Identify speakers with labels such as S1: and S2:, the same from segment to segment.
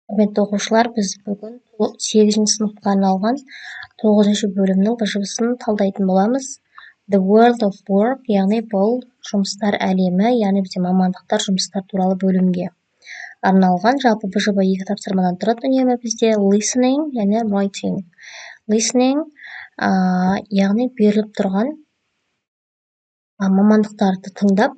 S1: Құрметті оқушылар, біз бүгін 8-ші сыныпқа арналған 9-ші бөлімнің жұмысын талдайтын боламыз. The World of Work, яғни бұл жұмыстар әлемі, яғни бізде мамандықтар, жұмыстар туралы бөлімге арналған. Жалпы бұл жоба 2 тапсырмадан тұрады үнемі бізде listening және writing. Listening, яғни беріліп тұрған мамандықтарды тыңдап,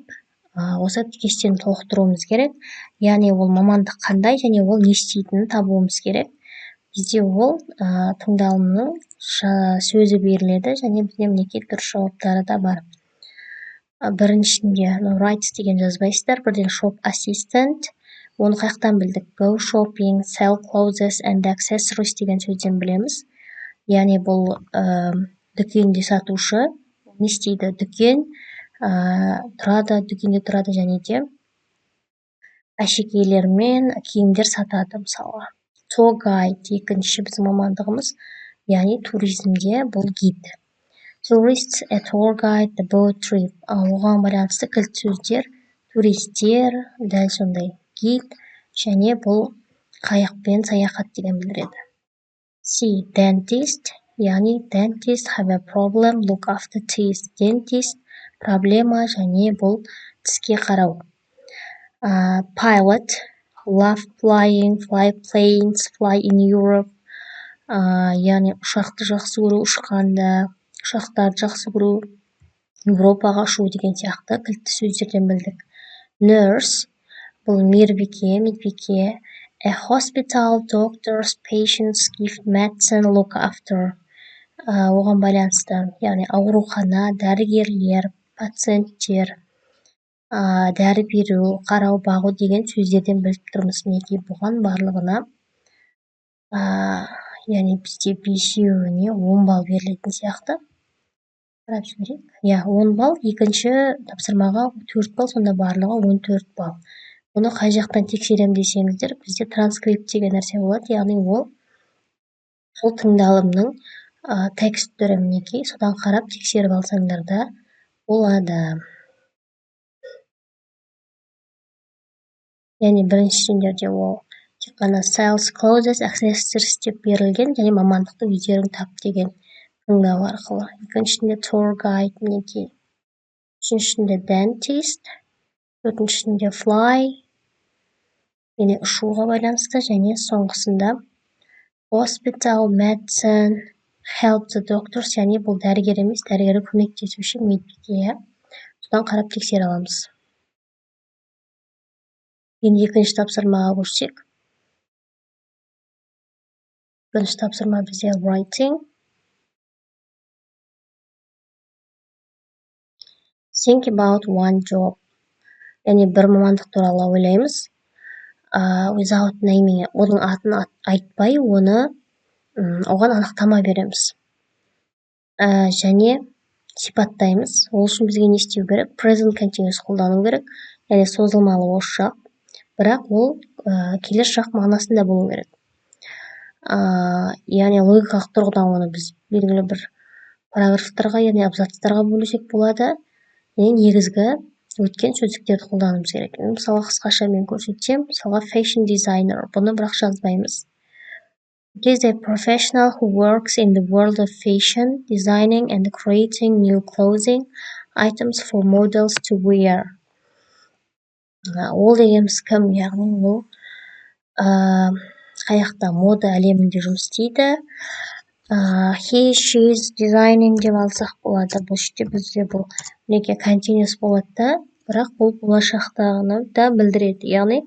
S1: осы кестені толықтыруымыз керек. Яғни ол мамандық қандай және ол не істейтінін табуымыз керек. Бізде ол тыңдалымның сөзі беріледі және бізде мінекей дұрыс жауаптары да бар. Біріншінде write деген жазбайсыздар, бірден shop assistant. Оны қаяқтан білдік? Go shopping, sell clothes and accessories деген сөзден білеміз. Яғни бұл дүкенде сатушы, не істейді? Дүкенде тұрады және де әшекейлер мен киімдер сатады мысалы. Tour guide екінші біздің мамандығымыз, яғни туризмде бұл гид. Tourists, a tour guide, the boat trip. Оған байланысты кілт сөздер, туристер, дәл сондай гид, және бұл қайықпен саяхат деген білдіреді. C, dentist, яғни dentist have a problem, look after teeth. Dentist проблема және бұл тіске қарау. Pilot, love flying, fly planes, fly in Europe. Яғни ұшақты жақсы көру, ұшқанда, ұшақтарды жақсы көру, Европаға ұшу деген сияқты кілтті сөздерден білдік. Nurse, бұл мейірбике, медбике. A hospital, doctors, patients, give medicine, look after. Оған байланысты, яғни аурухана, дәрігерлер, пациенттер, дәрі беру, қарау, бағу деген сөздерден біліп тұрмыз. Мінекей бұған барлығына, яғни бізде 5-еуіне 10 балл берілетін сияқты. Қарап жіберейік. 10 балл, екінші тапсырмаға 4 балл, сонда барлығы 14 балл. Оны қай жақтан тексерем десеңіздер, бізде транскрипт деген нәрсе болады, яғни ол тыңдалымның текст түрі мінекей, содан қарап тексеріп алсаңдар да болады. Яғни біріншісіндерде ол тек қана sales, clothes, accessories деп берілген, және мамандықты өздерің тап деген тыңдау арқылы. Екіншісінде tour guide мінекей. Үшіншісінде dentist, төртіншісінде fly, яғни ұшуға байланысты, және соңғысында hospital, medicine, help the doctors, яғни бұл дәрігер емес, дәрігері көмектесуші медбике. Содан қарап тексере аламыз. Енді екінші тапсырмаға көшсек. Екінші тапсырма бізде writing. Think about one job. Яғни бір мамандық туралы ойлаймыз. Without naming, оның атын айтпай, оған анықтама береміз. Және сипаттаймыз. Ол үшін бізге не істеу керек? Present continuous қолдану керек. Яғни созылмалы осы жақ. Бірақ ол келер шақ мағынасында болу керек. Яғни логикалық тұрғыдан оны біз белгілі бір параграфтарға, яғни абзацтарға бөлсек болады. Негізгі өткен сөздіктерді қолдануымыз керек. Мысалы қысқаша мен көрсетсем, мысалға fashion designer, бұны бірақ жазбаймыз. It is a professional who works in the world of fashion, designing and creating new clothing items for models to wear. Ол дегеніміз кім? Яғни ол қаяқта мода әлемінде жұмыс істейді. He, she is designing деп алсақ болады. Бұл жерде бізде бұл неге continuous болады да, бірақ бұл болашақтағыны да білдіреді. Яғни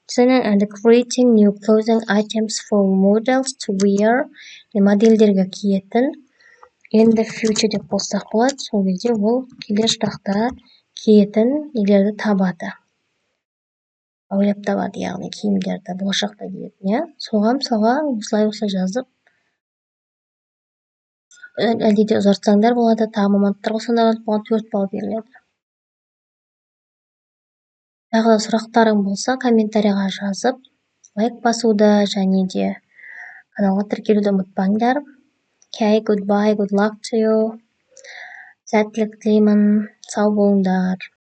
S1: designing and creating new clothing items for models to wear, модельдерге киетін in the future деп қоссақ болады. Сол кезде ол келер шақта киетін нелерді табады. Ойлап табады, яғни киімдерді болашақта киетін. Соған мысалға осылай жазып, әлде де ұзартсаңдар болады, тағы мамандықтар қосаңдар бұған 4 балл беріледі. Тағы да сұрақтарың болса, комментарийға жазып, лайк басуды және де каналға тіркелуді ұмытпаңдар. Okay, goodbye, good luck to you. Сәттілік тілеймін, сау болыңдар.